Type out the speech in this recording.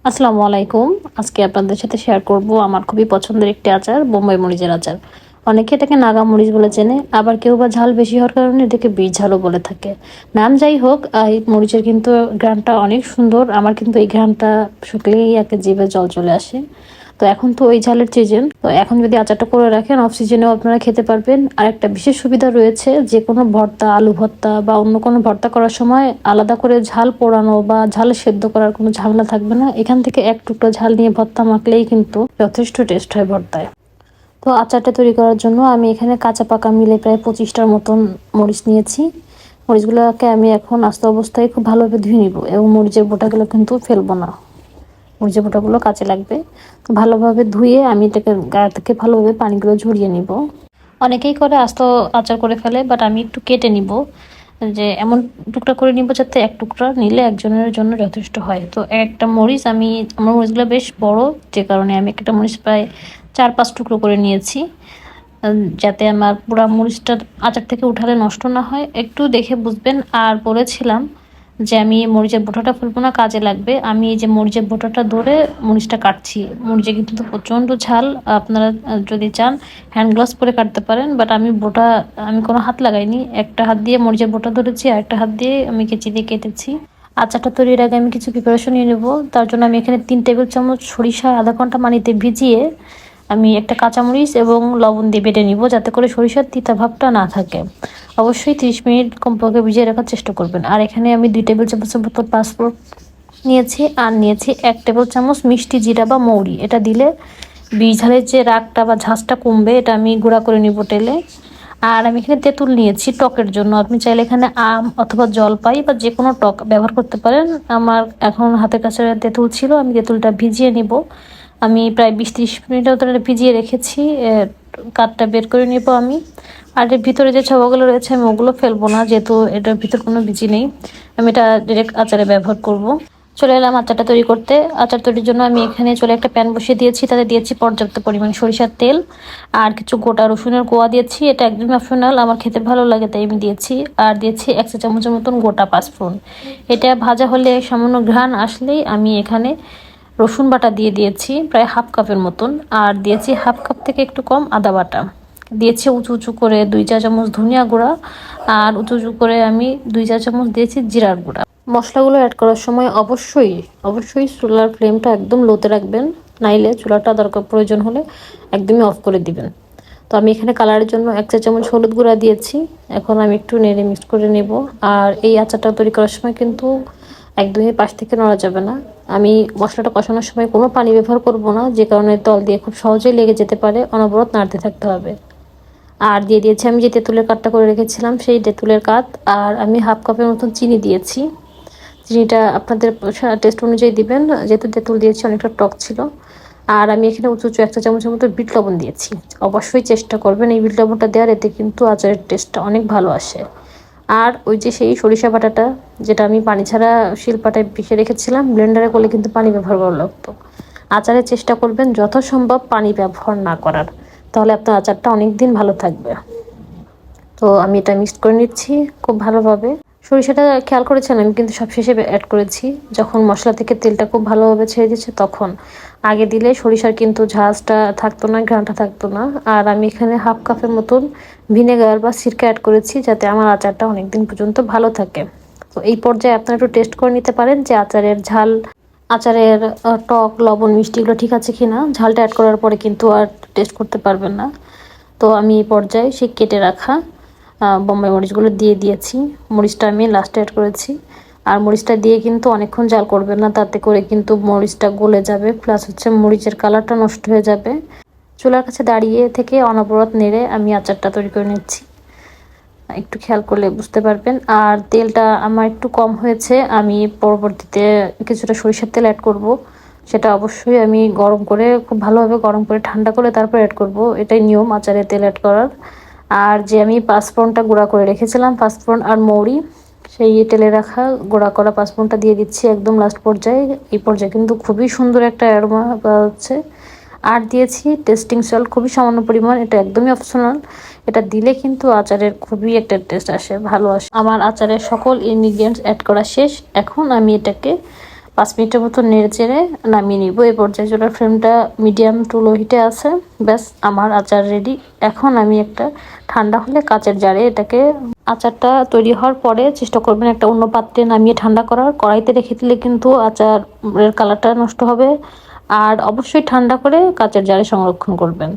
আসসালামু আলাইকুম। আজকে আপনাদের সাথে শেয়ার করব আমার খুবই পছন্দের একটি আচার, বোম্বাই মরিচের আচার। অনেকে এটাকে নাগা মরিচ বলে চেনে, আবার কেউ বা ঝাল বেশি হওয়ার কারণে এটাকে বিষ ঝালও বলে থাকে। নাম যাই হোক, এই মরিচের কিন্তু ঘ্রাণটা অনেক সুন্দর। আমার কিন্তু এই ঘ্রাণটা শুকলেই একে জিভে জল চলে আসে। তো এখন তো ওই ঝালের সিজন, তো এখন যদি আচারটা করে রাখেন অফ সিজনেও আপনারা খেতে পারবেন। আর একটা বিশেষ সুবিধা রয়েছে, যে কোনো ভর্তা, আলু ভর্তা বা অন্য কোনো ভর্তা করার সময় আলাদা করে ঝাল পোড়ানো বা ঝাল সেদ্ধ করার কোনো ঝামেলা থাকবে না। এখান থেকে এক টুকরো ঝাল নিয়ে ভর্তা মাখলেই কিন্তু যথেষ্ট টেস্ট হয় ভর্তায়। তো আচারটা তৈরি করার জন্য আমি এখানে কাঁচা পাকা মিলে প্রায় 25টার মতন মরিচ নিয়েছি। মরিচগুলোকে আমি এখন আস্ত অবস্থায় খুব ভালোভাবে ধুয়ে নিব, এবং মরিচের বোটাগুলো কিন্তু ফেলবো না। মরিচের বোটাগুলো কাজে লাগবে। তো ভালোভাবে ধুয়ে আমি এটাকে গায়ে থেকে ভালোভাবে পানিগুলো ঝরিয়ে নিব। অনেকেই করে আস্ত আচার করে ফেলে, বাট আমি একটু কেটে নিব, যে এমন টুকরা করে নিব যাতে এক টুকরা নিলে একজনের জন্য যথেষ্ট হয়। তো একটা মরিচ আমার মরিচগুলো বেশ বড়, যে কারণে আমি একটা মরিচ প্রায় 4-5 টুকরো করে নিয়েছি, যাতে আমার পুরা মরিচটা আচার থেকে উঠালে নষ্ট না হয়। একটু দেখে বুঝবেন। আর বলেছিলাম যে আমি মরিচের বোঁটাটা ফেলবো না, কাজে লাগবে। আমি এই যে মরিচের বোঁটাটা ধরে মরিচটা কাটছি। মরিচে কিন্তু প্রচণ্ড ঝাল। আপনারা যদি চান হ্যান্ড গ্লাভস পরে কাটতে পারেন, বাট আমি কোনো হাত লাগাইনি। একটা হাত দিয়ে মরিচের বোঁটা ধরেছি, আর একটা হাত দিয়ে আমি কেচি দিয়ে কেটেছি। আচারটা তৈরির আগে আমি কিছু প্রিপারেশন নিয়ে নেবো। তার জন্য আমি এখানে 3 টেবিল চামচ সরিষা আধা ঘন্টা পানিতে ভিজিয়ে আমি একটা কাঁচামরিচ এবং লবণ দিয়ে বেটে নিব, যাতে করে সরিষার তিতা ভাবটা না থাকে। অবশ্যই 30 মিনিট কমপক্ষে ভিজিয়ে রাখার চেষ্টা করবেন। আর এখানে আমি 2 টেবিল চামচের মতো পাঁচফোড়ন নিয়েছি, আর নিয়েছি 1 টেবিল চামচ মিষ্টি জিরা বা মৌরি। এটা দিলে বিষ ঝালের যে রাগটা বা ঝাঁজটা কমবে। এটা আমি গুঁড়া করে নিব তেলে। আর আমি এখানে তেঁতুল নিয়েছি টকের জন্য। আপনি চাইলে এখানে আম অথবা জলপাই বা যে কোনো টক ব্যবহার করতে পারেন। আমার এখন হাতের কাছে তেঁতুল ছিল, আমি তেঁতুলটা ভিজিয়ে নিব। আমি প্রায় 20-30 মিনিট ধরে ভিজিয়ে রেখেছি। কাঠটা বের করে নিব আমি। আর এর ভিতরে যে ছাবাগুলো রয়েছে আমি ওগুলো ফেলবো না, যেহেতু এটার ভিতর কোনো বিচি নেই। আমি এটা ডিরেক্ট আচারে ব্যবহার করব। চলে এলাম আচারটা তৈরি করতে। আচার তৈরির জন্য আমি এখানে একটা প্যান বসিয়ে দিয়েছি, তাতে দিয়েছি পর্যাপ্ত পরিমাণ সরিষার তেল, আর কিছু গোটা রসুনের কোয়া দিয়েছি। এটা একদমই অপশনাল, আমার খেতে ভালো লাগে তাই আমি দিয়েছি। আর দিয়েছি 1 চা চামচের মতন গোটা পাঁচফোড়ন। এটা ভাজা হলে সামান্য ঘ্রাণ আসলেই আমি এখানে রসুন বাটা দিয়ে দিয়েছি প্রায় হাফ কাপের মতন, আর দিয়েছি হাফ কাপ থেকে একটু কম আদা বাটা। দিয়েছি উঁচু উঁচু করে 2 চা চামচ ধনিয়া গুঁড়া, আর উঁচু উঁচু করে আমি 2 চা চামচ দিয়েছি জিরার গুঁড়া। মশলাগুলো অ্যাড করার সময় অবশ্যই অবশ্যই চুলার ফ্লেমটা একদম লোতে রাখবেন, নাইলে চুলাটা দরকার প্রয়োজন হলে একদমই অফ করে দিবেন। তো আমি এখানে কালারের জন্য 1 চা চামচ হলুদ গুঁড়া দিয়েছি। এখন আমি একটু নেড়ে মিক্স করে নেব। আর এই আচারটা তৈরি করার সময় কিন্তু একদমই পাশ থেকে নড়া যাবে না। আমি মশলাটা কষানোর সময় কোনো পানি ব্যবহার করব না, যে কারণে তল দিয়ে খুব সহজেই লেগে যেতে পারে। অনবরত নাড়তে থাকতে হবে। আর দিয়ে দিয়েছি আমি যে তেঁতুলের কাঠটা করে রেখেছিলাম সেই তেঁতুলের কাঠ। আর আমি হাফ কাপের মতন চিনি দিয়েছি। চিনিটা আপনাদের টেস্ট অনুযায়ী দিবেন, যেহেতু তেঁতুল দিয়েছি অনেকটা টক ছিল। আর আমি এখানে উঁচু উঁচু 1 চা চামচের মতো বিট লবণ দিয়েছি। অবশ্যই চেষ্টা করবেন এই বিট লবণটা দেওয়ার, এতে কিন্তু আচারের টেস্টটা অনেক ভালো আসে। আর ওই যে সেই সরিষা বাটাটা, যেটা আমি পানি ছাড়া শিলপাটায় পিষে রেখেছিলাম, ব্লেন্ডারে করলে কিন্তু পানি ব্যবহার করা লাগতো। আচারে চেষ্টা করবেন যথাসম্ভব পানি ব্যবহার না করার, তাহলে আপনার আচারটা অনেক দিন ভালো থাকবে। তো আমি এটা মিক্স করে নিচ্ছি খুব ভালোভাবে। সরিষাটা খেয়াল করেছেন আমি কিন্তু সবশেষে অ্যাড করেছি, যখন মশলা থেকে তেলটা খুব ভালোভাবে ছেড়ে দিচ্ছে তখন। আগে দিলে সরিষার কিন্তু ঝাঁজটা থাকতো না, ঘ্রাণটা থাকতো না। আর আমি এখানে হাফ কাপের মতন ভিনেগার বা সিরকা অ্যাড করেছি, যাতে আমার আচারটা অনেকদিন পর্যন্ত ভালো থাকে। তো এই পর্যায়ে আপনারা একটু টেস্ট করে নিতে পারেন যে আচারের ঝাল, আচারের টক, লবণ, মিষ্টি এগুলো ঠিক আছে কিনা। ঝালটা অ্যাড করার পরে কিন্তু আর টেস্ট করতে পারবেন না। তো আমি এই পর্যায়ে সেই কেটে রাখা বোম্বাই মরিচগুলো দিয়ে দিয়েছি। মরিচটা আমি লাস্টে অ্যাড করেছি। আর মরিচটা দিয়ে কিন্তু অনেকক্ষণ জাল করবেন না, তাতে করে কিন্তু মরিচটা গলে যাবে, প্লাস মরিচের কালারটা নষ্ট হয়ে যাবে। চুলার কাছে দাঁড়িয়ে থেকে অনবরত নেড়ে আমি আচারটা তৈরি করে নিচ্ছি। একটু খেয়াল করলে বুঝতে পারবেন। আর তেলটা আমার একটু কম হয়েছে, আমি পরবর্তীতে কিছুটা সরিষার তেল অ্যাড করব। সেটা অবশ্যই আমি গরম করে, খুব ভালোভাবে গরম করে ঠান্ডা করে তারপর অ্যাড করব। এটাই নিয়ম আচারে তেল অ্যাড করার। আর যে আমি পাঁচফোড়নটা গুঁড়া করে রেখেছিলাম, পাঁচফোড়ন আর মৌরি, সেই তেলে রাখা গুঁড়া করা পাঁচফোড়নটা দিয়ে দিচ্ছি একদম লাস্ট পর্যায়ে। এই পর্যায়ে কিন্তু খুবই সুন্দর একটা অ্যারোমা হচ্ছে। আর দিয়েছি টেস্টিং সল্ট খুবই সামান্য পরিমাণ, এটা একদমই অপশনাল। এটা দিলে কিন্তু আচারের খুবই একটা টেস্ট আসে, ভালো আসে। আমার আচারের সকল ইনগ্রিডিয়েন্টস অ্যাড করা শেষ। এখন আমি এটাকে 5 মিনিটের মতো নেড়ে চেড়ে নামিয়ে নিব। এই পর্যায়ে চুলার ফ্লেমটা মিডিয়াম টু লো হিটে আছে। ব্যাস আমার আচার রেডি। এখন আমি একটা ঠান্ডা হলে কাচের জারে এটাকে, আচারটা তৈরি হওয়ার পরে চেষ্টা করবেন একটা অন্য পাত্রে নামিয়ে ঠান্ডা করার। কড়াইতে রেখে দিলে কিন্তু আচারের কালারটা নষ্ট হবে। আর অবশ্যই ঠান্ডা করে কাচের জারে সংরক্ষণ করবেন।